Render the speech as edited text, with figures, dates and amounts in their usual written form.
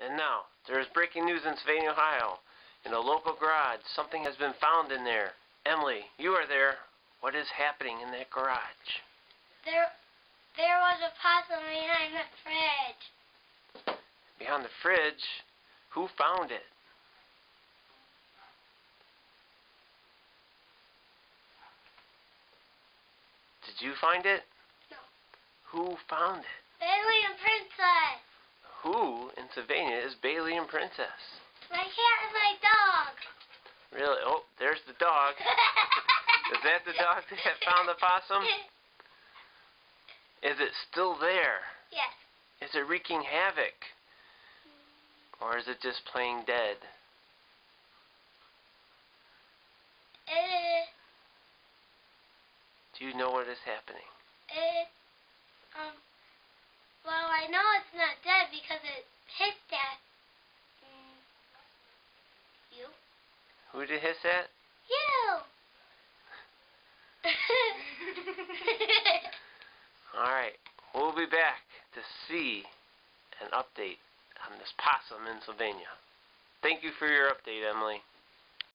And now, there is breaking news in Sylvania, Ohio. In a local garage, something has been found in there. Emily, you are there. What is happening in that garage? There was a possum behind the fridge. Behind the fridge? Who found it? Did you find it? No. Who found it? Bailey and Princess. Who in Sylvania is Bailey and Princess? My cat and my dog. Really? Oh, there's the dog. Is that the dog that found the possum? Is it still there? Yes. Is it wreaking havoc? Or is it just playing dead? Do you know what is happening? Well, I know it's not dead because it hissed at you. Who did it hiss at? You! Alright, we'll be back to see an update on this possum in Sylvania. Thank you for your update, Emily.